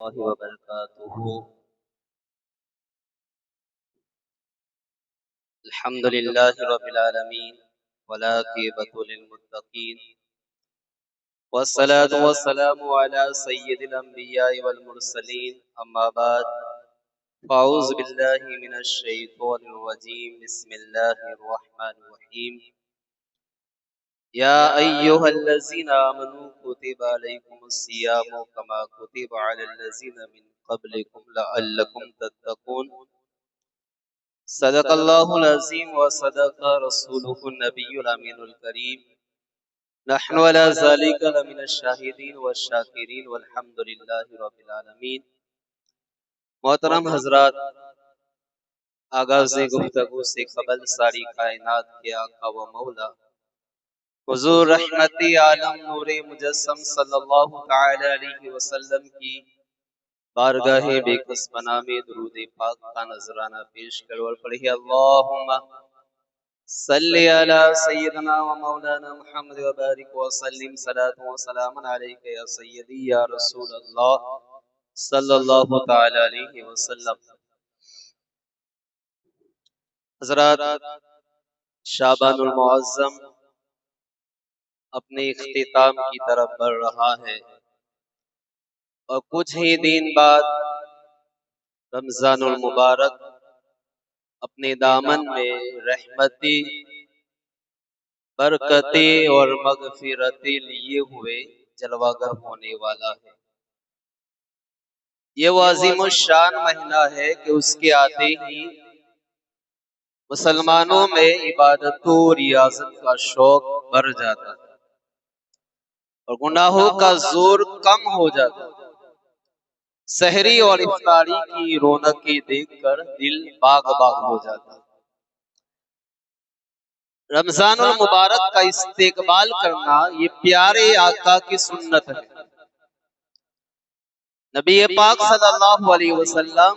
वरहमतुल्लाहि वबरकातुहू। अल्हम्दुलिल्लाहि रब्बिल आलमीन वलाकिबतु लिल मुत्तकीन वस्सलातु वस्सलामु अला सय्यिदिल अंबिया'i वल मुरसलीन अम्मा बाद फ़अऊज़ु बिल्लाहि मिनश शैतानिर रजीम बिस्मिल्लाहिर रहमानिर रहीम या अय्युहल्लज़ीना आमनू कुतिबा अलैकुमुस्सियामु कमा कुतिबा अलल्लज़ीना मिन क़ब्लिकुम लअल्लकुम तत्तक़ून। सदक़ल्लाहुल अज़ीम व सदक़ रसूलुहुन नबियुल अमीनुल करीम। नहनु अला ज़ालिका लमिनश शाहिदीन वश-शाकिरीन वल्हम्दुलिल्लाहि रब्बिल आलमीन। मोहतरम हज़रात, आगाज़े गुफ्तगू से क़बल सारी कायनात के आका व मौला हुज़ूर रहमती आलम नूरे मुजस्सम सल्लल्लाहु तआला अलैहि वसल्लम की बारगाहे बेकस पनाह में दुरूद पाक का नजराना पेश कर और पढ़िए अल्लाहुम्मा सल्ली अला सय्यदना व मौलाना मुहम्मद व बारिक व सल्लिम सलातु व सलामन अलैका या सय्यदी या रसूल अल्लाह सल्लल्लाहु तआला अलैहि वसल्लम। हज़रात, शाबानुल मुअज़्ज़म अपने इख्तिताम की तरफ बढ़ रहा है और कुछ ही दिन बाद रमजानुल मुबारक अपने दामन में रहमती, बरकती और मगफिरती लिए हुए जलवागर होने वाला है। ये वो अज़ीमुश्शान महीना है कि उसके आते ही मुसलमानों में इबादतों रियाज़त का शौक बढ़ जाता है और गुनाहों का जोर कम हो जाता है। सहरी और इफ्तारी की रौनकें देखकर दिल बाग बाग हो जाता है। रमजानुल मुबारक का इस्तेकबाल करना ये प्यारे आका की सुन्नत है। नबी पाक सल्लल्लाहु अलैहि वसल्लम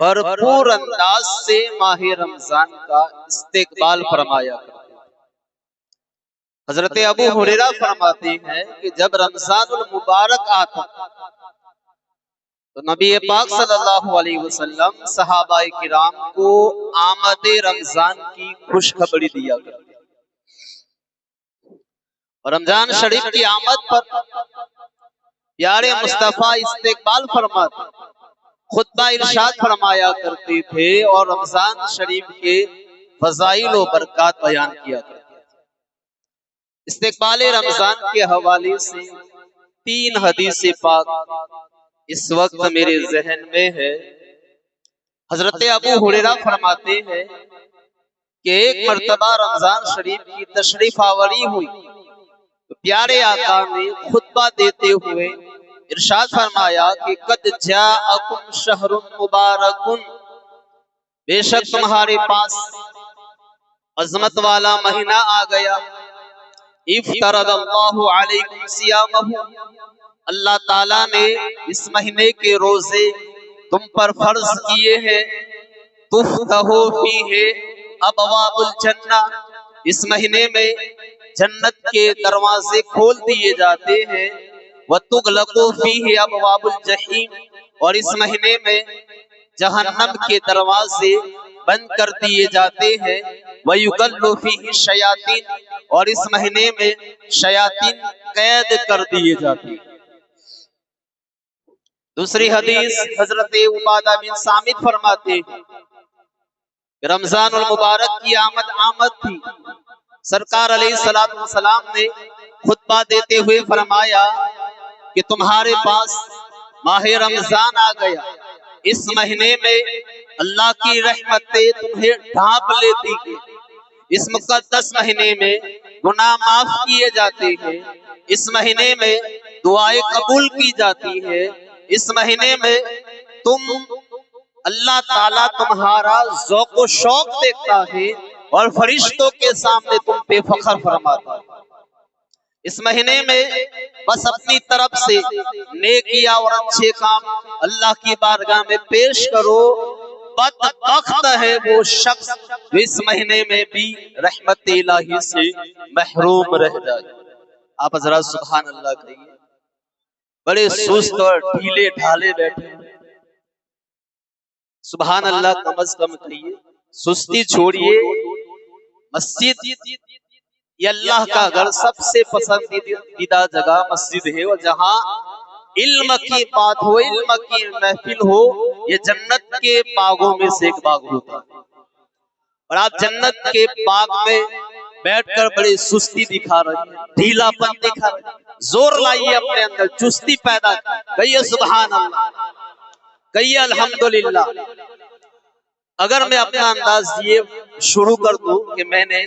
भरपूर अंदाज से माह रमजान का इस्तेकबाल फरमाया करते हैं। हजरत अबू हुरैरा फरमाते हैं कि जब रमजानुल मुबारक आता तो नबी पाक सल्लल्लाहु अलैहि वसल्लम सहाबाए किराम को आमदे रमजान की खुशखबरी दिया करते। और रमजान शरीफ की आमद पर प्यारे मुस्तफा इस्तेकबाल फरमाते, खुतबा इरशाद फरमाया करते थे और रमजान शरीफ के फजाइल और बरकत बयान किया करते थे। इस्तेकबाल रमजान के हवाले से 3 हदीस पाक इस वक्त मेरे जहन में है। हजरत अबू हुरैरा फरमाते हैं कि एक मर्तबा रमजान शरीफ की तशरीफ आवरी हुई तो प्यारे आका ने खुतबा देते हुए इरशाद फरमाया कि कद जाअकुम शहरुन मुबारकुन, बेशक तुम्हारे पास अजमत वाला महीना आ गया। इफ्तरदल्लाहु अलैकुम सियामहु, अल्लाह ताला ने इस महीने के रोजे तुम पर फर्ज किए हैं। तुफ्तहु फीहि अबवाबुल जन्नह, इस महीने में जन्नत के दरवाजे खोल दिए जाते हैं। वतुगलकु फीहि अबवाबुल जहीम, और इस महीने में जहन्नम के दरवाजे बंद कर दिए जाते हैं। वयुगल्लु फीहि शयातीन, और इस महीने में शयातीन कैद कर दिए जाते हैं। दूसरी हदीस हजरत उबादा बिन सामित फरमाते हैं रमजानुल मुबारक की आमद थी। सरकार अलैहिस्सलातु वस्सलाम ने खुतबा देते हुए फरमाया कि तुम्हारे पास माह रमजान आ गया। इस महीने में अल्लाह की रहमतें तुम्हें ढांप लेती हैं। इस मुकद्दस महीने में गुनाह माफ किए जाते हैं। इस महीने में दुआएं कबूल की जाती है। इस महीने में अल्लाह ताला तुम्हारा ज़ौक़ व शौक देखता है और फरिश्तों के सामने तुम पे फख्र फरमाता है। इस महीने में बस अपनी तरफ से नेकिया और अच्छे काम अल्लाह की बारगाह में पेश करो। बदबख्त है वो शख्स जो इस महीने में भी रहमत इलाही से महरूम रह जाए। आप हज़रात सुभान अल्लाह कहिए। बड़े सुस्त और ढीले ढाले बैठे। सुभान अल्लाह कम से कम कहिए, सुस्ती छोड़िए। मस्जिद ये अल्लाह का घर, सबसे पसंदीदा जगह मस्जिद है। और जहाँ इल्म की बात हो, इल्म की महफिल हो, ये जन्नत के बागों में से एक बाग होता है। और आप जन्नत के बाग में बैठकर बड़ी सुस्ती दिखा रहे हैं, ढीलापन दिखा रहे हैं। जोर लाइए अपने अंदर, चुस्ती पैदा कहिए सुभान अल्लाह, कहिए अल्हम्दुलिल्लाह। अगर मैं अपना अंदाज ये शुरू कर दूं कि मैंने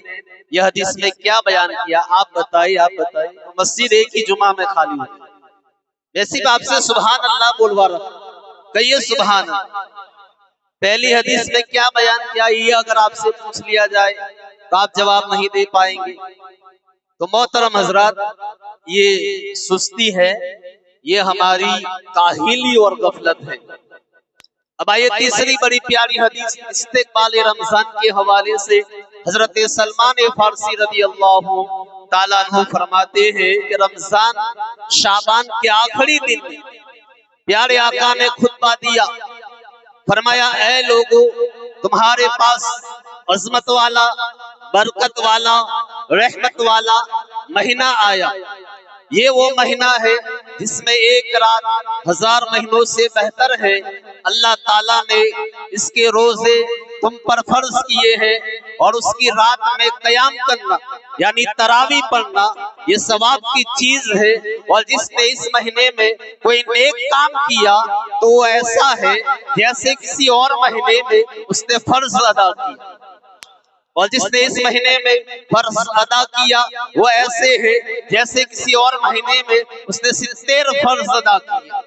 यह हदीस में क्या बयान किया, आप बताइए, आप बताइए। तो मस्जिद एक ही जुमा में खाली हुई, वैसी आपसे सुभान अल्लाह बोलवा रहा, कहिए सुभान अल्लाह। पहली हदीस में क्या बयान किया, ये अगर आपसे पूछ लिया जाए तो आप जवाब नहीं दे पाएंगे। तो मोहतरम हजरात, ये सुस्ती है, ये हमारी काहिली और गफलत है। अब आइए तीसरी बड़ी प्यारी हदीस इस्तेक़बाल रमजान के हवाले से। हजरत सलमान फारसी रज़ी अल्लाह ताला अन्हु फरमाते हैं कि रमजान शाबान के आखिरी दिन प्यारे आका ने खुतबा दिया, फरमाया ऐ लोगों, तुम्हारे पास अजमत वाला, बरकत वाला, रहमत वाला महीना आया। ये वो महीना है जिसमें एक रात 1000 महीनों से बेहतर है। अल्लाह ताला ने इसके रोजे तुम पर फर्ज किए हैं और उसकी रात में कयाम करना यानी तरावी पढ़ना ये सवाब की चीज है। और जिसने इस महीने में कोई नेक काम किया तो वो ऐसा है जैसे किसी और महीने में उसने फर्ज अदा किया। और जिसने इस महीने में फर्ज अदा किया वो ऐसे है जैसे किसी और महीने में उसने 70 फर्ज अदा किया।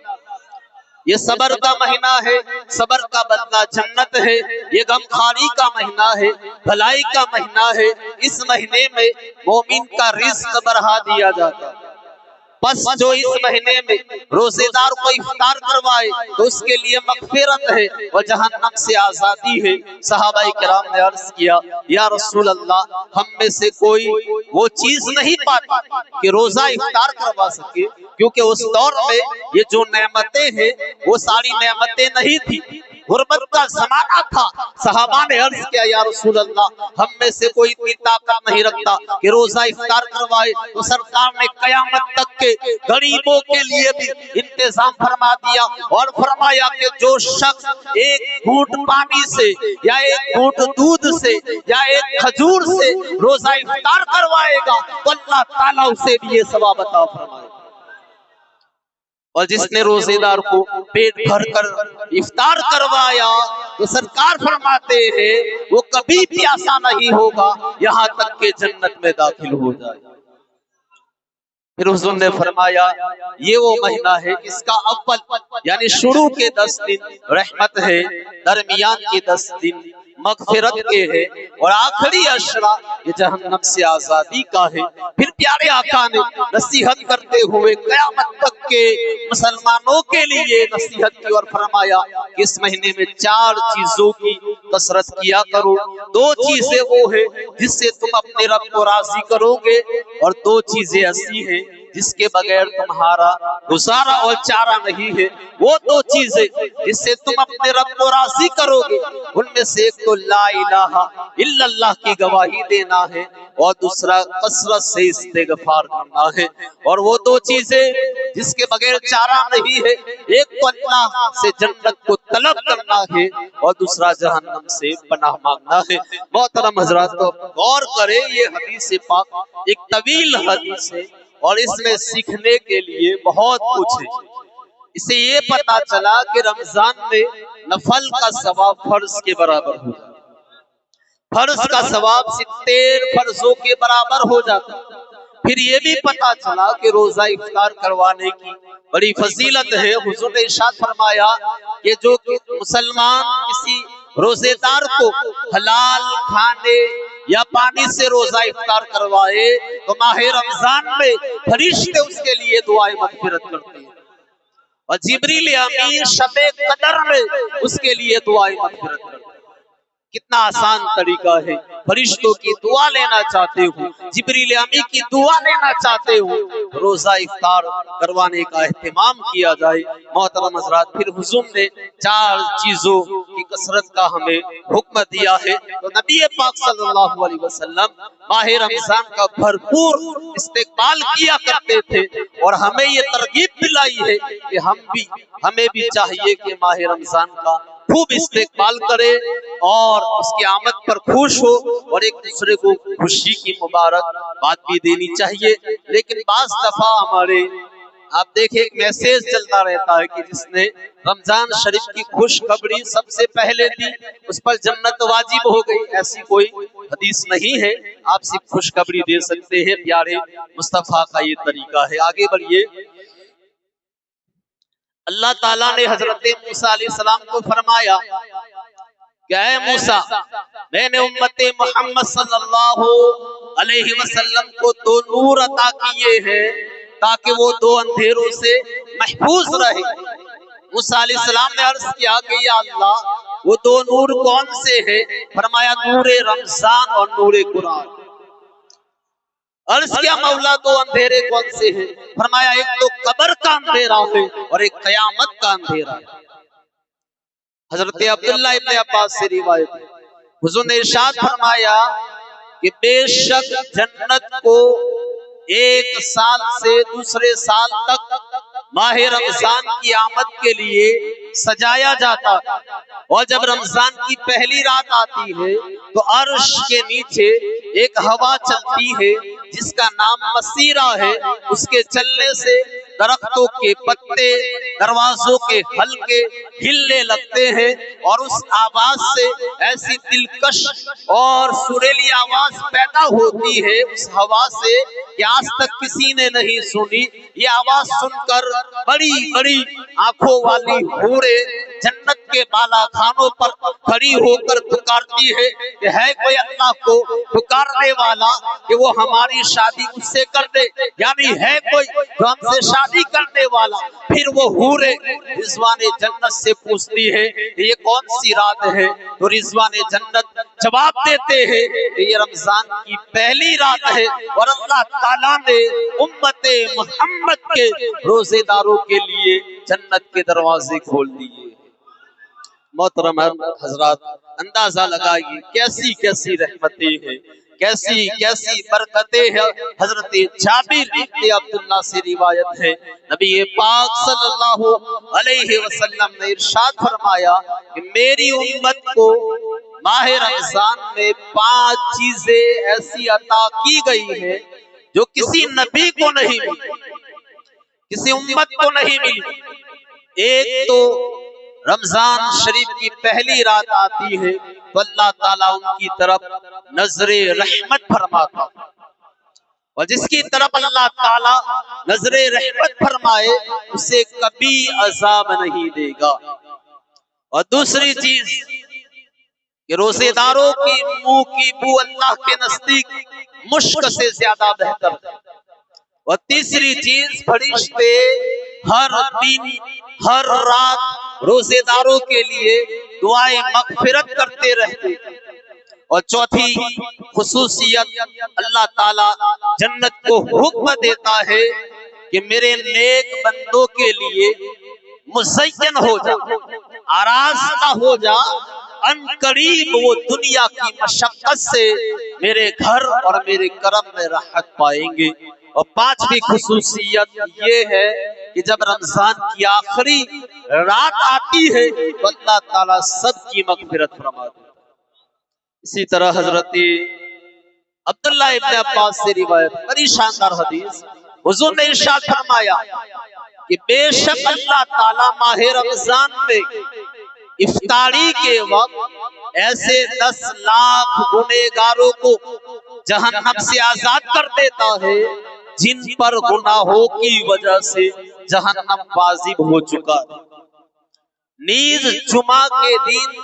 ये सबर का महीना है, सबर का बदला जन्नत है। ये गमखारी का महीना है, भलाई का महीना है। इस महीने में मोमिन का रिज़्क बढ़ा दिया जाता है। बस जो इस महीने में रोजेदार को इफ्तार करवाए तो उसके लिए मगफिरत है और जहन्नम से आजादी है। सहाबाए किराम ने अर्ज किया, या रसूल अल्लाह, हम में से कोई वो चीज नहीं पाता कि रोजा इफ्तार करवा सके, क्योंकि उस दौर में ये जो नेमतें हैं वो सारी नेमतें नहीं थी, गुर्बत का जमाना था। सहाबा ने अर्ज किया, या रसूल अल्लाह, हम में से कोई इतनी ताकत नहीं रखता कि रोजा इफ्तार करवाए। तो सरकार ने कयामत तक के गरीबों के लिए भी इंतजाम फरमा दिया और फरमाया कि जो शख्स एक घूंट पानी से या एक घूंट दूध से या एक खजूर से रोजा इफ्तार करवाएगा तो अल्लाह ताला उसे भी ये सवाब अता फरमाएगा। और जिसने रोजेदार को पेट भर कर इफ्तार करवाया तो सरकार फरमाते हैं वो कभी प्यासा नहीं होगा यहाँ तक के जन्नत में दाखिल हो जाए। फिर हुजूर ने फरमाया, ये वो महीना है जिसका अव्वल यानी शुरू के 10 दिन रहमत है, दरमियान के 10 दिन मगफिरत के है और आखिरी अशरा ये जहन्नम से आजादी का है। फिर प्यारे आका ने नसीहत करते हुए कयामत तक के मुसलमानों के लिए नसीहत की और फरमाया कि इस महीने में 4 चीजों की कसरत किया करो। 2 चीजें वो है जिससे तुम अपने रब को राजी करोगे और 2 चीजें ऐसी हैं जिसके बगैर तुम्हारा गुजारा और चारा नहीं है। वो 2 चीजें जिससे तुम अपने रब को राजी करोगे, उनमें से एक तो ला इलाहा इल्लल्लाह की गवाही देना है और दूसरा कसरत से इस्तिगफार करना है। और वो 2 चीजें जिसके बगैर चारा नहीं है, एक तो अल्लाह से जन्नत को तलब करना है और दूसरा जहन्नम से पनाह मांगना है। मोहतरम हजरात, गौर करें, ये हदीस पाक एक तवील हदीस है और इसमें सीखने के लिए बहुत कुछ है। इससे ये पता चला कि रमजान में नफल का सवाब फर्ज के बराबर हो जाता, फर्ज का सवाब 70 फर्जों के बराबर हो जाता। फिर ये भी पता चला कि रोजा इफ्तार करवाने की बड़ी फजीलत है। हुजूर ने इरशाद फरमाया कि जो मुसलमान किसी रोजेदार को हलाल खाने या पानी से रोजा इफ्तार करवाए तो माहे रमजान में फरिश्ते उसके लिए दुआए मगफिरत करते हैं और जिब्रील अमीन शबे कदर में उसके लिए दुआए मगफिरत करते हैं। कितना आसान तरीका है। फरिश्तों की दुआ लेना चाहते हो, जिब्रील अमी की दुआ लेना चाहते हो, रोजा इफ्तार करवाने का एहतमाम किया जाए। मोहतरम हज़रात, फिर हुजूर ने 4 चीजों की कसरत का हमें हुक्म दिया है। तो नबी पाक सल्लल्लाहु अलैहि वसल्लम माह रमजान का भरपूर इस्तेक़बाल किया करते थे और हमें ये तरगीब दिलाई है कि हमें भी चाहिए कि माह रमजान का खूब इस्तेक़बाल करे और उसकी आमद पर खुश हो और एक दूसरे को खुशी की मुबारक बात भी देनी चाहिए। लेकिन बाज़ दफा हमारे आप देखें एक मैसेज चलता रहता है कि जिसने रमजान शरीफ की खुशखबरी सबसे पहले दी उस पर जन्नत वाजिब हो गई। ऐसी कोई हदीस नहीं है। आप सिर्फ खुशखबरी दे सकते हैं। प्यारे मुस्तफा का ये तरीका है। आगे बढ़िए। अल्लाह ताला ने हजरत मूसा अलैहिस्सलाम को फरमाया, क्या है मूसा, मैंने उम्मते मोहम्मद सल्लल्लाहु अलैहि वसल्लम को 2 नूर अता किए हैं ताकि वो 2 अंधेरों से महफूज रहे। मूसा अलैहिस्सलाम ने अर्ज किया कि या अल्लाह, वो 2 नूर कौन से हैं? फरमाया नूरे रमजान और नूरे कुरान। अर्ज किया मौला 2 अंधेरे कौन से हैं? फरमाया एक तो कब्र का अंधेरा है और एक कयामत का अंधेरा है। हजरत अब्दुल्लाह इब्न अब्बास से रिवायत है, हुजूर ने इरशाद फरमाया कि बेशक जन्नत को 1 साल से दूसरे साल तक माह रमजान की आमद के लिए सजाया जाता और जब रमजान की पहली रात आती है तो अर्श के नीचे एक हवा चलती है जिसका नाम मसीरा है। उसके चलने से दरख्तों के पत्ते, दरवाजों के हल्के हिलने लगते हैं और उस आवाज से ऐसी दिलकश और सुरीली आवाज पैदा होती है उस हवा से कि आज तक किसी ने नहीं सुनी। ये आवाज सुनकर बड़ी बड़ी आंखों वाली हूरें जन्नत के बाला खानों पर खड़ी होकर पुकारती है कोई अल्लाह को पुकारने वाला कि वो हमारी शादी उससे कर दे, यानी है कोई जो हमसे शादी करने वाला। फिर वो हूरें रिजवाने जन्नत से पूछती है ये कौन सी रात है? तो रिजवाने जन्नत जवाब देते हैं ये रमजान की पहली रात है और अल्लाह ताला ने उम्मते मोहम्मद के रोजेदारों के लिए जन्नत के दरवाजे खोल दिए। मोहतरम हजरात, अंदाजा लगाइए कैसी कैसी रहमतें हैं, कैसी कैसी बरकतें हैं। हजरत जाबिर इब्न अब्दुल्लाह से रिवायत है, नबी पाक सल्लल्लाहु अलैहि वसल्लम ने इरशाद फरमाया कि मेरी उम्मत को माह रमजान में 5 चीजें ऐसी अता की गई है जो किसी नबी को नहीं मिली, किसी उम्मत को नहीं मिली। एक तो रमजान शरीफ की पहली रात आती है तो अल्लाह ताला उनकी तरफ नजरे रहमत फरमाता और जिसकी तरफ अल्लाह ताला नजरे रहमत फरमाए उसे कभी अजाब नहीं देगा। और दूसरी चीज कि रोजेदारों की मुंह की बू अल्लाह के नजदीक मुश्क से ज्यादा बेहतर है। और तीसरी चीज फरिश्ते हर दिन हर रात रोजेदारों के लिए दुआएं मगफिरत करते रहते। और चौथी खुसूसियत अल्लाह ताला जन्नत को हुक्म देता है कि मेरे नेक बंदों के लिए मुज़य्यन हो जा, आरास्ता हो जा, अनकरीब वो दुनिया की मशक्कत से मेरे घर और मेरे करम में राहत पाएंगे। और 5वीं खुसूसियत ये है कि जब रमजान की आखिरी रात आती है तो अल्लाह ताला सबकी मगफिरत फरमा देता है। इसी तरह हजरत अब्दुल्लाह इब्न अब्बास से रिवायत, बड़ी शानदार हदीस, हुजूर ने इरशाद फरमाया कि बेशक अल्लाह ताला माह रमजान में इफ्तारी के वक्त ऐसे 10 लाख गुनहगारों को जहन्नम से आजाद कर देता है जिन पर गुनाहों की वजह से जहन्नम वाजिब हो चुका है। नीज जुमा के दिन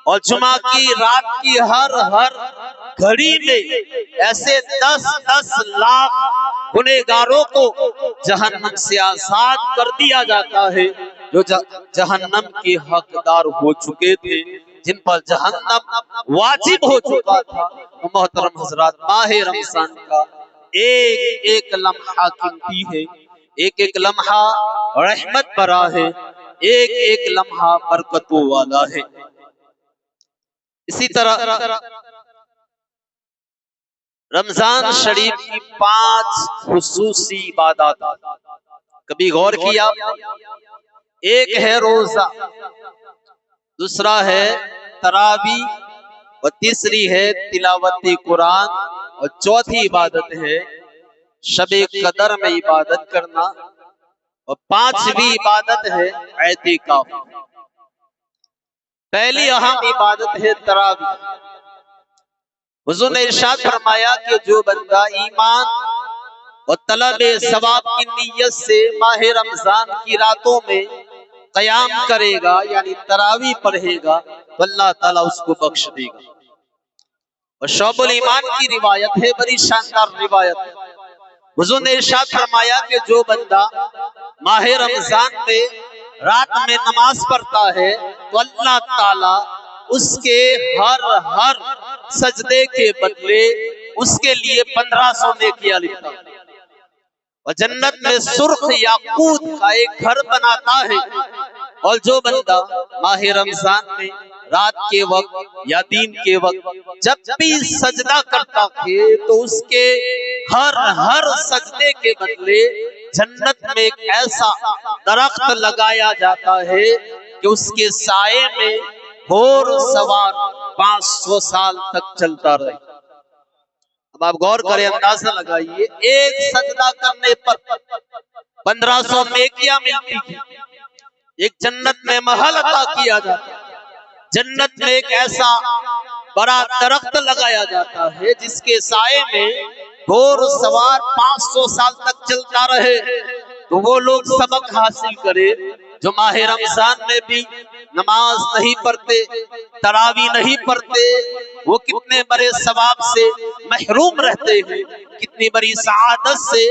और जुमा की रात की हर घड़ी में ऐसे 10-10 लाख गुनहगारों को जहन्नम से आजाद कर दिया जाता है जो जहन्नम के हकदार हो चुके थे। जिन पर जहन्नम वाजिब हो चुका था। मोहतरम हजरात, माह रमजान का एक एक लम्हा कीमती है, एक एक लम्हा रहमत भरा है, एक एक लम्हा बरकतों वाला है। इसी तरह रमजान शरीफ की 5 खुसूसी इबादत, कभी गौर किया? एक है रोजा, दूसरा है तरावी, और तीसरी है तिलावती कुरान, और चौथी इबादत है शबे कदर में इबादत करना, और 5वीं इबादत है एतिकाफ। पहली अहम इबादत है तरावी। हुजूर ने इरशाद फरमाया कि जो बंदा ईमान और तलब सवाब की नीयत से माह रमजान की रातों में कयाम करेगा, यानी तरावी पढ़ेगा, तो अल्लाह ताला उसको बख्श देगा। और शौबुल ईमान की रिवायत है, बड़ी शानदार रिवायत है। हुजूर ने इरशाद फरमाया कि जो बंदा माह रमजान में रात में नमाज पढ़ता है, तो अल्लाह ताला उसके हर सजदे के बदले उसके लिए 1500 नेकियां लिखता है। और जन्नत में सुर्ख याकूत का एक घर बनाता है। और जो बंदा माह रमजान में रात के वक्त या दिन के वक्त जब भी सजदा करता है, तो उसके हर सजदे के बदले जन्नत में एक ऐसा दरख्त लगाया जाता है कि उसके साये में घोड़ सवार 500 साल तक चलता रहे। अब आप गौर करें, अंदाजा लगाइए, एक सजदा करने पर 1500 नेकियां मिलती है। एक जन्नत में महल अता किया जाता है, जन्नत में एक ऐसा बड़ा दरख्त लगाया जाता है जिसके साये में घोड़ सवार 500 साल तक चलता रहे। तो वो लोग सबक हासिल करे जो माह रमजान में भी नमाज नहीं पढ़ते, तरावी नहीं पढ़ते, वो कितने बड़े सवाब से महरूम रहते हैं, कितनी बड़ी सआदत से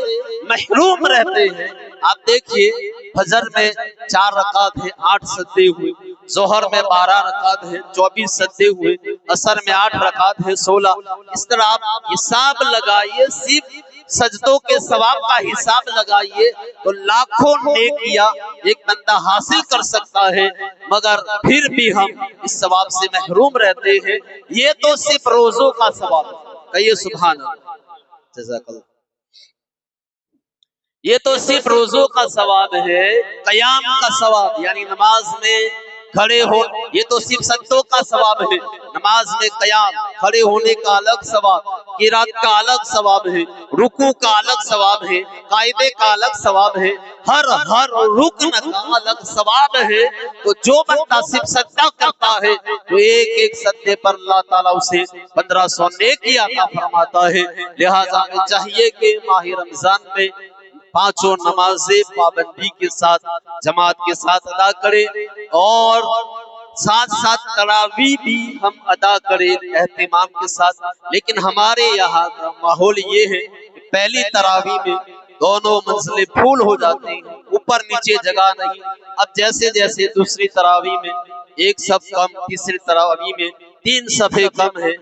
महरूम रहते हैं। आप देखिए, फजर में 4 रकात है, 8 सजदे हुए, जोहर में 12 रकात है, 24 सजदे हुए, असर में 8 रकात है, 16। इस तरह आप हिसाब लगाइए, सिर्फ सजदों के सवाब का हिसाब लगाइए, तो लाखों नेकियां एक बंदा हासिल कर सकता है, मगर फिर भी हम इस सवाब से महरूम रहते हैं। ये तो सिर्फ रोजों का सवाब है, कहिए सुभान अल्लाह, जज़ाकल्लाह। ये तो सिर्फ रोजों का सवाब है। कयाम का सवाब यानी नमाज में खड़े हो, ये तो सिर्फ सजदों का सवाब है। नमाज में कयाम खड़े होने का अलग सवाब, किरात का अलग सवाब है, रुकू का अलग सवाब है, कायदे का अलग सवाब है, हर रुकन का अलग सवाब है। तो जो बंदा सिर्फ सजदा करता है, तो एक एक सजदे पर अल्लाह ताला उसे 1500 नेकियां अता फरमाता है। लिहाजा हमें चाहिए कि माह रमजान में 5 नमाजें पाबंदी के साथ, जमात के साथ अदा करें, और साथ साथ तरावी भी हम अदा करें एहतिमाम के साथ। लेकिन हमारे यहाँ का माहौल ये है कि पहली तरावी में दोनों मंजिलें फूल हो जाती हैं, ऊपर नीचे जगह नहीं। अब जैसे जैसे दूसरी तरावी में एक सफ कम, तीसरी तरावी में 3 सफे कम है,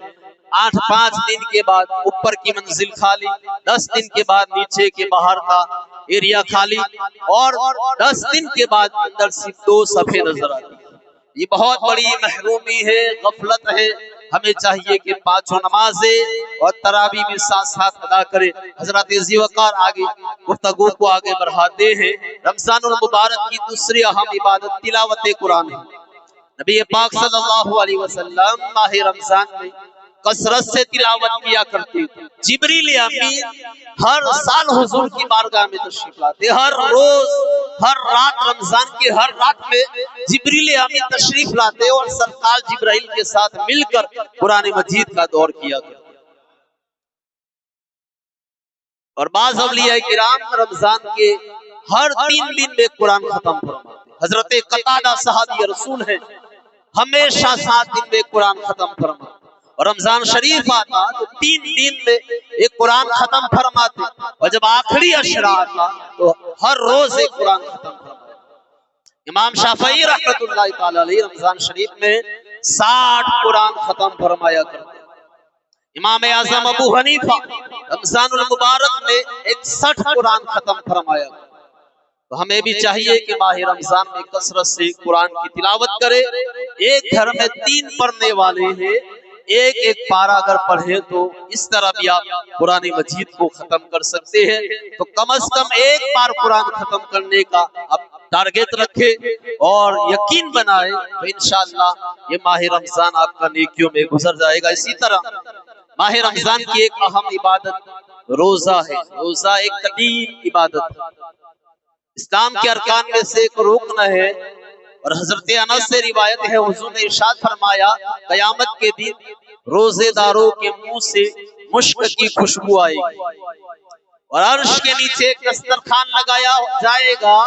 8-5 दिन के बाद ऊपर की मंजिल खाली, 10 दिन के बाद नीचे के बाहर का एरिया खाली, और 10 दिन के बाद अंदर सिर्फ 2 सफे नजर आती है। ये बहुत बड़ी महरूमी है, गफलत है। हमें चाहिए कि 5 नमाजें और तरावी भी साथ साथ अदा करें। हजरत ज़ीवकार आगे गुफ्तगू को आगे बढ़ाते हैं। रमजानुल मुबारक की दूसरी अहम इबादत तिलावत कुरान है। नबी पाक सल्लल्लाहु अलैहि वसल्लम माह रमजान में कसरत से तिलावत किया करते थे। जिब्रील अमीन हर साल हुजूर की बारगाह में तशरीफ लाते, हर रोज, हर रात, रमजान की हर रात में जिब्रील अमीन तशरीफ लाते और सरकार जिब्राइल के साथ मिलकर कुरान मजीद का दौर किया करते। और बाज़ औलिया किराम रमजान के हर 3 दिन में कुरान खत्म फरमाते। हजरत कतादा सहाबी रसूल है, हमेशा 7 दिन में कुरान खत्म फरमाते। और रमजान शरीफ आता तो 3 दिन में एक कुरान खत्म फरमाते, और जब आखिरी अशरा आता तो हर रोज एक कुरान खत्म फरमाते। इमाम शाफई रहमतुल्लाह ताला अलैह रमजान शरीफ में 60 कुरान खत्म फरमाया करते। इमाम आजम अबू हनीफा रमजानुल मुबारक में 61 कुरान खत्म फरमाया। तो हमें भी चाहिए कि माह रमजान में कसरत से कुरान की तिलावत करे। एक घर में 3 पढ़ने वाले हैं, एक एक पारा अगर पढ़े तो इस तरह भी आप कुरान मजीद को खत्म कर सकते हैं। तो कम से कम एक बार कुरान खत्म करने का आप टारगेट रखे और यकीन बनाए तो इंशाअल्लाह ये माह रमजान आपका नेकियों में गुजर जाएगा। इसी तरह माह रमजान की एक अहम इबादत रोजा है। रोजा एक कदीम इबादत है, इस्लाम के अरकान में से एक रुकन है। और हजरत अनस से रिवायत है, हुजूर ने इरशाद फरमाया कयामत के दिन रोजेदारों के मुंह से मुश्क की खुशबू आएगी और अर्श के नीचे एक दस्तरखान लगाया जाएगा।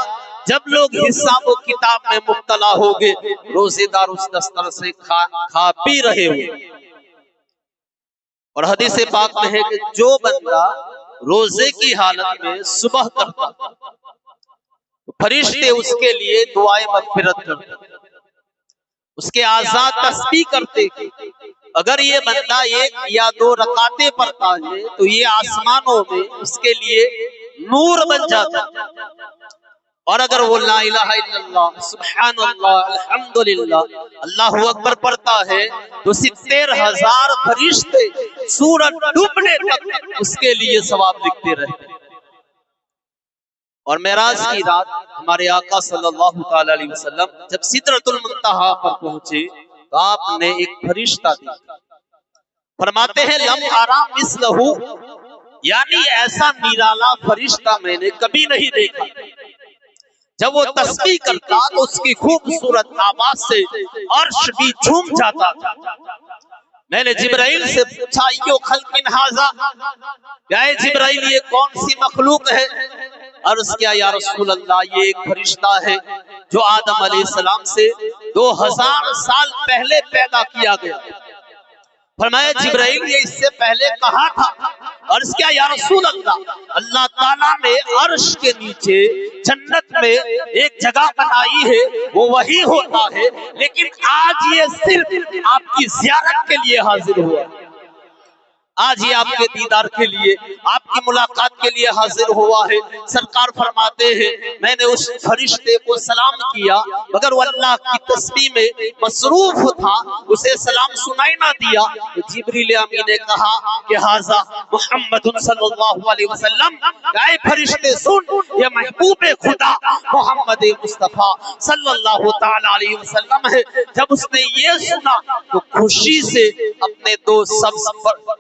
जब लोग हिसाब व किताब में मुब्तला होंगे, रोजेदार उस दस्तर से खा पी रहे होंगे। और हदीस पाक में है कि जो बंदा रोजे की हालत में सुबह करता तो फरिश्ते उसके लिए दुआए मगफिरत करते, उसके आजाद तस्बीह करते। अगर ये बंदा 1 या 2 रकातें पढ़ता है तो ये आसमानों में उसके लिए नूर बन जाता। और अगर वो ला इलाहा इल्लल्लाह सुब्हानअल्लाह अल्हम्दुलिल्लाह अल्लाहु अकबर पढ़ता है तो 70,000 फरिश्ते सूरज डूबने तक उसके लिए सवाब लिखते रहते। और मेराज की रात हमारे आका सल्लल्लाहु ताला अलैहि वसल्लम जब सिदरतुल मुंतहा पर पहुंचे तो आपने एक फरिश्ता देखा। फरमाते हैं लम अरा मिसलहु, यानी ऐसा निराला फरिश्ता मैंने कभी नहीं देखा। जब वो तस्बीह करता तो उसकी खूबसूरत आवाज से अर्श भी झूम जाता था। मैंने जिब्राइल से पूछा यो खल्किन हाजा, क्या जिब्राइल ये कौन सी मखलूक है? अर्ज किया या रसूल अल्लाह ये एक फरिश्ता है जो आदम अलैहिस्सलाम से 2000 साल पहले पैदा किया गया। फरमाया जिब्राइल ये इससे पहले कहा था? अर्ज किया या रसूल अल्लाह अल्लाह ताला ने अर्श के नीचे जन्नत में एक जगह बनाई है, वो वही होता है, लेकिन आज ये सिर्फ आपकी ज़ियारत के लिए हाजिर हुआ। आज ये आपके दीदार के लिए, आपकी मुलाकात के लिए हाजिर हुआ है। सरकार फरमाते हैं मैंने उस फरिश्ते को सलाम किया मगर वो अल्लाह की तस्बीह में मसरूफ था, उसे सलाम सुनाई ना दिया। तो जिब्रील अमीन ने कहा कि हाजा मुहम्मद सल्लल्लाहु अलैहि वसल्लम, गाय फरिश्ते सुन, ये महबूब खुदा मोहम्मद मुस्तफा सल्लल्लाहु ताला अलैहि वसल्लम है। जब उसने ये सुना तो खुशी से अपने 2 सब्ज़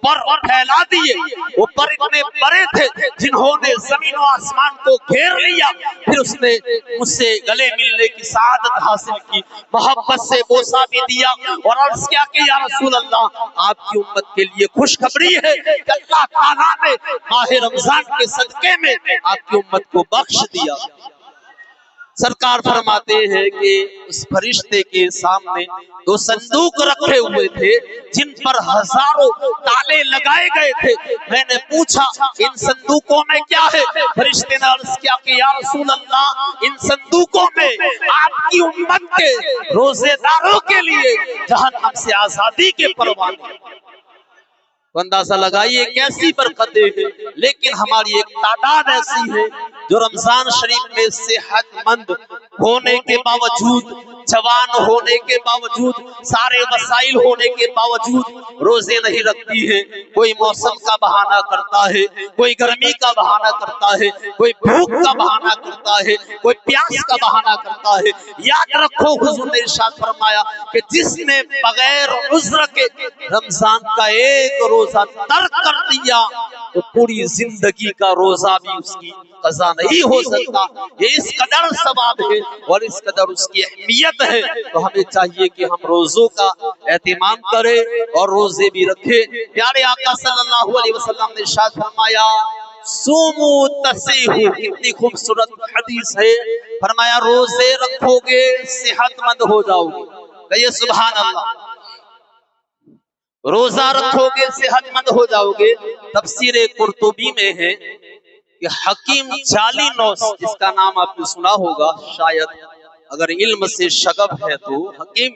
पर फैला दिए। वो पर इतने बड़े थे जिन्होंने जमीन और आसमान को घेर लिया। फिर उसने मुझसे गले मिलने की सआदत हासिल की, मोहब्बत से बोसा भी दिया और अर्ज किया कि या रसूल अल्लाह आपकी उम्मत के लिए खुशखबरी है कि अल्लाह ताला ने माह रमजान के सदके में आपकी उम्मत को बख्श दिया। सरकार फरमाते हैं कि उस फरिश्ते के सामने 2 संदूक रखे हुए थे जिन पर हजारों ताले लगाए गए थे। मैंने पूछा इन संदूकों में क्या है? फरिश्ते ने अर्ज किया कि या रसूल अल्लाह इन संदूकों में आपकी उम्मत के रोजेदारों के लिए जहन्नम से आजादी के परवाने। तो अंदाजा लगाइए कैसी बरकतें हैं। लेकिन हमारी एक तादाद ऐसी है जो रमजान शरीफ में सेहतमंद होने के बावजूद, जवान होने के बावजूद, सारे वसाइल होने के बावजूद रोजे नहीं रखती है। कोई मौसम का बहाना करता है, कोई गर्मी का बहाना करता है, कोई भूख का बहाना करता है, कोई प्यास का बहाना करता है। याद रखो हुजूर ने इरशाद फरमाया कि जिसने बगैर उज़्र के रमजान का एक रोजा तर्क कर दिया तो पूरी जिंदगी का रोजा भी उसकी कज़ा नहीं हो सकता। ये इस कदर सवाब है और इस कदर उसकी अहमियत है। तो हमें चाहिए कि हम रोजों का एहतिमाम करें और रोजे भी रखें। प्यारे आका सल्लल्लाहु अलैहि वसल्लम ने इरशाद फरमाया सुमू तसीहू, कितनी खूबसूरत हदीस है। फरमाया रोजे रखोगे सेहतमंद हो जाओगे। कहिए सुभान अल्लाह। रोजा रखोगे सेहतमंद हो जाओगे। तफसीर कुर्तुबी में है कि हकीम जाली नौस, जिसका नाम आपने सुना होगा शायद, अगर इल्म से शगफ है तो हकीम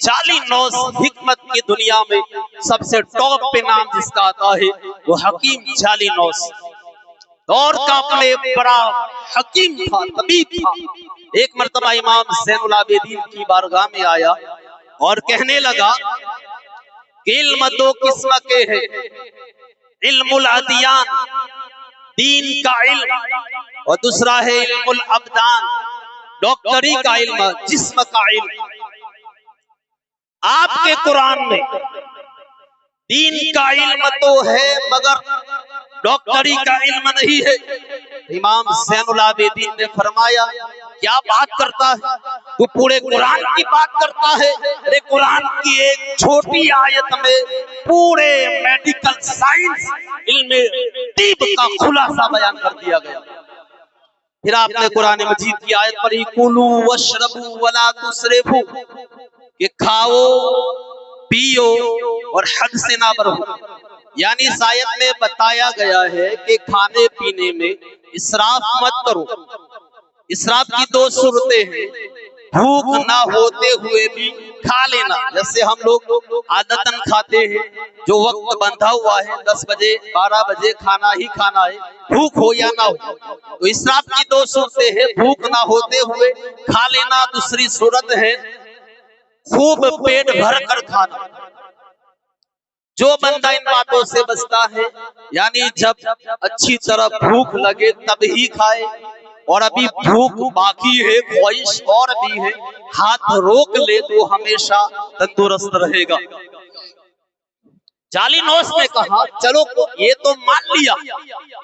जाली नौस हिकमत की दुनिया में सबसे टॉप पे नाम जिसका आता है वो हकीम जाली नौस। दौर का अपने बड़ा हकीम था, तबीब था। एक मर्तबा इमाम ज़ैनुल आबिदीन की बारगाह में आया और कहने लगा कि इल्म दो किस्म के है, इल्मुल अदियान दीन का इल्म और दूसरा है इल्मुल अबदान डॉक्टरी का इल्म, जिस्म का इल्म। आपके कुरान में दीन का इल्म तो है मगर डॉक्टरी का इल्म नहीं है। इमाम ज़ैनुल आबिदीन ने फरमाया क्या बात करता है तू, पूरे कुरान की बात करता है। अरे कुरान की एक छोटी आयत में पूरे मेडिकल साइंस इल्म तिब का खुलासा बयान कर दिया गया। फिर आपने कुरान मजीद की आयत पढ़ी कुलू वशरबू वला तुसरिफू, कि खाओ पियो और हद से ना बढ़ो। यानी इस आयत में बताया गया है कि खाने पीने में इसराफ मत करो। इसराफ की दो सूरतें हैं, भूख ना होते हुए भी खा लेना, जैसे हम लोग आदतन खाते हैं, जो वक्त बंधा हुआ है 10 बजे 12 बजे खाना ही खाना है, भूख हो या ना हो। तो इसराफ की दो सूरतें हैं, भूख ना होते हुए खा लेना, दूसरी सूरत है खूब पेट भर कर खाना। जो बंदा इन बातों से बचता है, यानी जब अच्छी तरह भूख लगे तब ही खाए, और अभी भूख बाकी है, ख्वाहिश और भी है, हाथ रोक ले तो हमेशा तंदुरुस्त रहेगा। जाली नौस ने कहा चलो ये तो मान लिया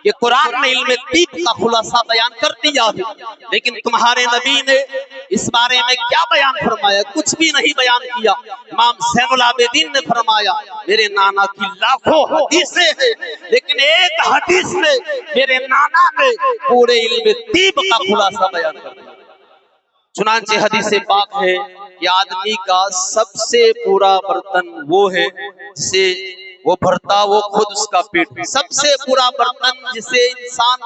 कि कुरान ने इल्म तिब का खुलासा बयान कर दिया है, लेकिन तुम्हारे नबी ने इस बारे में क्या बयान फरमाया? कुछ भी नहीं बयान किया। इमाम ज़ैनुल आबिदीन ने फरमाया मेरे नाना की लाखों हदीसें हैं, लेकिन एक हदीस में मेरे नाना ने पूरे इल्म तिब का खुलासा बयान कर दिया। चुनांचे हदीस पाक है कि आदमी का सबसे बुरा बर्तन वो है जिसे वो भरता वो खुद उसका पेट। सबसे बुरा बर्तन जिसे इंसान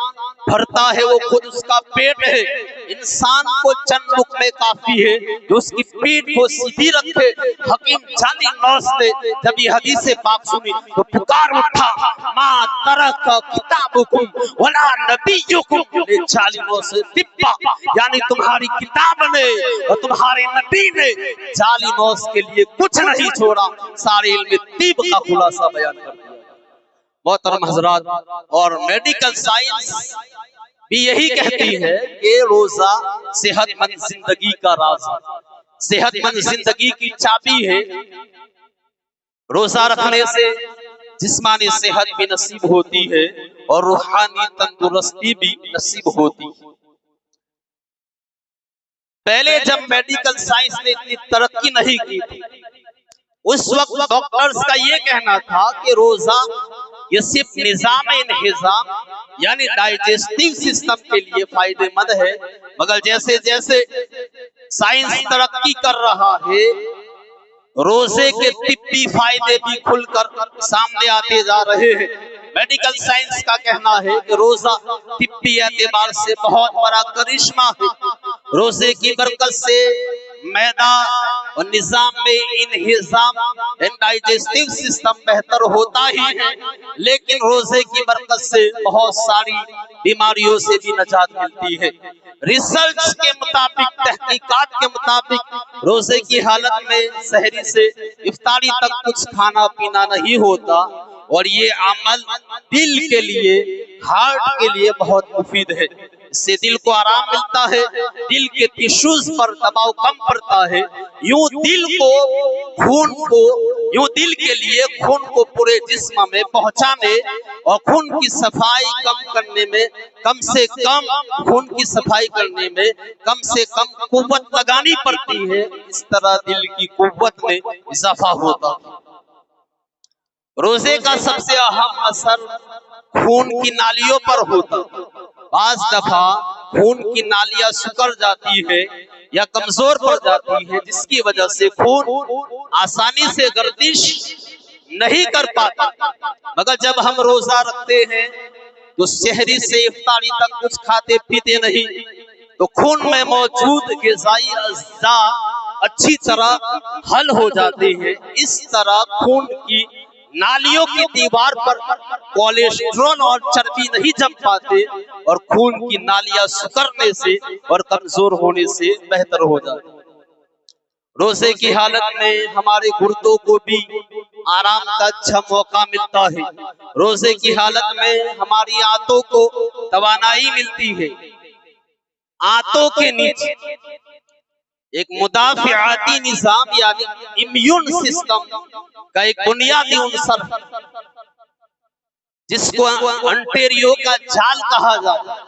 भरता है वो खुद उसका पेट है। इंसान को चंद लुक़मे काफी है जो उसकी पीठ को सीधी रखे। हकीम जाली नौस ने जब ये हदीस पाक सुनी तो पुकार उठा मा तरक किताबुकुम वला नबियुकुम जाली नौस तिब्बा, यानी तुम्हारी किताब ने और तुम्हारे नबी ने जाली नौस के लिए कुछ नहीं छोड़ा, सारे इल्म तिब का खुलासा बयान कर दिया। मोहतरम हजरात, और मेडिकल साइंस भी यही कहती है कि रोजा सेहतमंद जिंदगी का राज है, सेहतमंद जिंदगी की चाबी है। रोजा रखने से जिस्मानी सेहत भी नसीब होती है और रूहानी तंदुरुस्ती भी नसीब होती है। पहले जब मेडिकल साइंस ने इतनी तरक्की नहीं की थी, उस वक्त डॉक्टर्स का ये कहना था कि रोजा ये सिर्फ निजाम इंहिजाम यानी डाइजेस्टिव सिस्टम के लिए फायदेमंद है, मगर जैसे जैसे साइंस तरक्की कर रहा है रोजे के तिब्बी फायदे भी खुलकर सामने आते जा रहे हैं। मेडिकल साइंस का कहना है कि रोजा तिब्बी एतबार से बहुत बड़ा करिश्मा है। रोजे की बरकत से मैदा और निजाम में इंहिजाम डाइजेस्टिव सिस्टम बेहतर होता ही है, लेकिन रोजे की बरकत से बहुत सारी बीमारियों से भी निजात मिलती है। रिसर्च के मुताबिक, तहकीकात के मुताबिक रोजे की हालत में सहरी से इफ्तारी तक कुछ खाना पीना नहीं होता, और ये अमल दिल के लिए, हार्ट के लिए बहुत मुफीद है। इससे दिल को आराम मिलता है, दिल के टिश्यूज पर दबाव कम पड़ता है। यूं दिल के लिए खून को पूरे जिस्म में पहुंचाने और खून की सफाई कम करने में कम से कम खून की सफाई करने में कम से कम कुव्वत लगानी पड़ती है। इस तरह दिल की कुव्वत में इजाफा होता है। रोजे का सबसे अहम असर खून की नालियों पर होता है। बाज दफा खून की नालियां सिकुड़ जाती है या कमजोर पड़ जाती है, जिसकी वजह से खून आसानी से गर्दिश नहीं कर पाता। मगर जब हम रोजा रखते हैं तो सहरी से इफ्तारी तक कुछ खाते पीते नहीं, तो खून में मौजूद ग़िज़ाई अज़्ज़ा अच्छी तरह हल हो जाते हैं। इस तरह खून की नालियों की दीवार पर कोलेस्ट्रॉल और चर्बी नहीं जम पाते और खून की नालियां सिकुड़ने से और कमजोर होने से बेहतर हो जाती। रोजे की हालत में हमारे गुर्दों को भी आराम का अच्छा मौका मिलता है। रोजे की हालत में हमारी आंतों को तवानाई मिलती है। आंतों के नीचे एक मुदाफ़िआती निज़ाम यानी इम्यून सिस्टम का एक बुनियादी अंसर जिसको अंटेरियो का जाल कहा जाता है।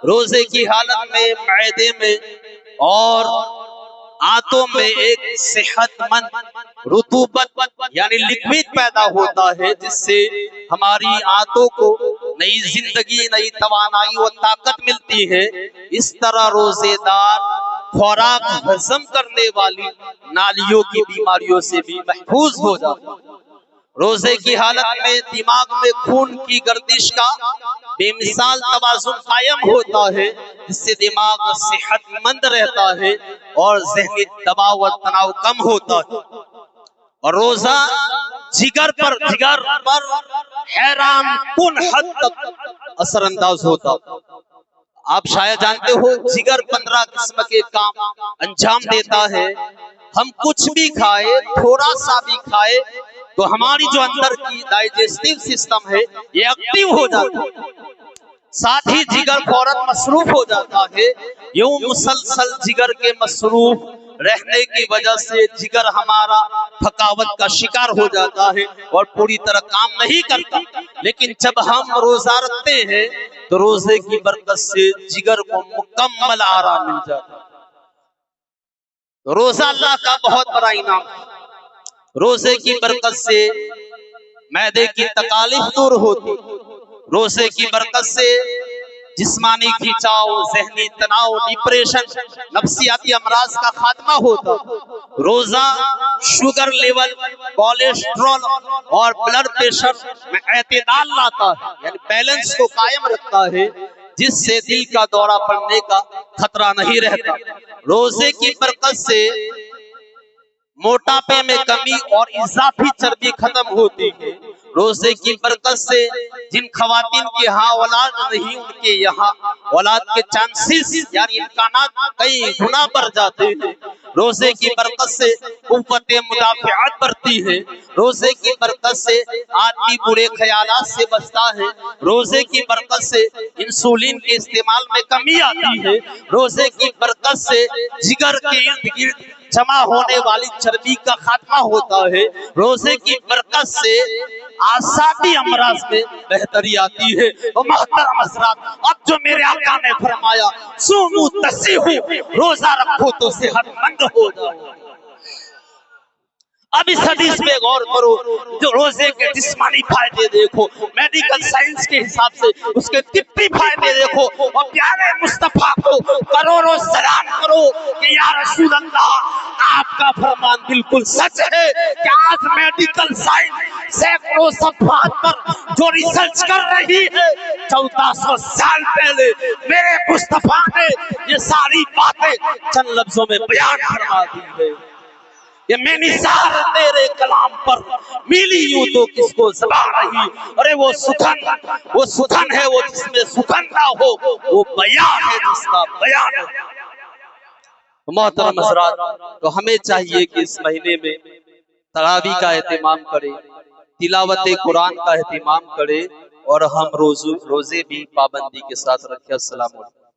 रोजे की हालत में मैदे में और आंतों में एक सेहतमंद रुतूबत यानी लिक्विड पैदा होता है, जिससे हमारी आंतों को नई जिंदगी, नई तवानाई और ताकत मिलती है। इस तरह रोजेदार खुराक हजम करने वाली नालियों की बीमारियों से भी महफूज हो जाता है। रोजे की हालत में दिमाग में खून की गर्दिश का बेमिसाल तवाज़ुन कायम होता है, जिससे दिमाग सेहतमंद रहता है और ज़हनी दबाव और तनाव कम होता है। और रोजा जिगर पर हैरान कुन हद तक असरअंदाज होता है। आप शायद जानते हो जिगर 15 किस्म के काम अंजाम देता है। हम कुछ भी खाए, थोड़ा सा भी खाए, तो हमारी जो अंदर की डाइजेस्टिव सिस्टम है ये एक्टिव हो जाता है। साथ ही जिगर फौरन मसरूफ हो जाता है। यूं मुसलसल जिगर के मसरूफ रहने की वजह से जिगर हमारा थकावट का शिकार हो जाता है और पूरी तरह काम नहीं करता। लेकिन जब हम रोजा रखते हैं तो रोजे की बरकत से जिगर को मुकम्मल आराम मिल जाता है। तो रोजा अल्लाह का बहुत बड़ा इनाम है। रोजे की बरकत से मैदे की तकालीफ दूर होती। रोजे की बरकत से जिस्मानी खिंचाव, ज़हनी तनाव, डिप्रेशन, नफ्सियाती अमराज का खात्मा होता। रोजा शुगर लेवल, कोलेस्ट्रॉल और ब्लड प्रेशर में एतदाल लाता है, यानी बैलेंस को कायम रखता है, जिससे दिल का दौरा पड़ने का खतरा नहीं रहता। रोजे की बरकत से मोटापे में कमी और इजाफी चर्बी खत्म होती है। रोजे की बरकत से जिन खवातीन के यहाँ औलाद नहीं, उनके यहाँ औलाद के चांसेस यानी इम्कानात कई गुना बढ़ जाते हैं। रोजे की बरकत से कुव्वत मुदाफ़िआत बढ़ती है। रोजे की बरकत से आदमी बुरे ख्यालात से बचता है। रोजे की बरकत से इंसुलिन के इस्तेमाल में कमी आती है। रोजे की बरकत से जिगर के इर्द गिर्द जमा होने वाली चर्बी का खात्मा होता है। रोजे की बरकत से आसादी अमराज में बेहतरी आती है। और मोहतरम हज़रात, अब जो मेरे आका ने फरमाया सुमू तसीहू, रोजा रखो तो सेहतमंद हो जाओ। अब इस हदीस पे गौर करो। जो रोजे के जिस्मानी फायदे देखो, मेडिकल साइंस के हिसाब से उसके तिब्बी फायदे देखो, और प्यारे मुस्तफा को करोड़ों सलाम करो कि या रसूल अल्लाह, आपका फरमान बिल्कुल सच है कि आज मेडिकल साइंस सैकड़ों सफात पर जो रिसर्च कर रही है, 1400 साल पहले मेरे मुस्तफा ने ये सारी बातें चंद लफ्जों में बयान फरमा दी है। ये मैं निसार तेरे कलाम पर मिली यूं तो किसको ज़बां रही। अरे वो सुखन है वो जिसमें सुखन ना हो, वो बयान है जिसका बयान है। मोहतरम हज़रात, तो हमें चाहिए कि इस महीने में तरावी का एहतिमाम करें, तिलावत कुरान का एहतिमाम करें और हम रोजे भी पाबंदी के साथ रखें। अस्सलाम वालेकुम।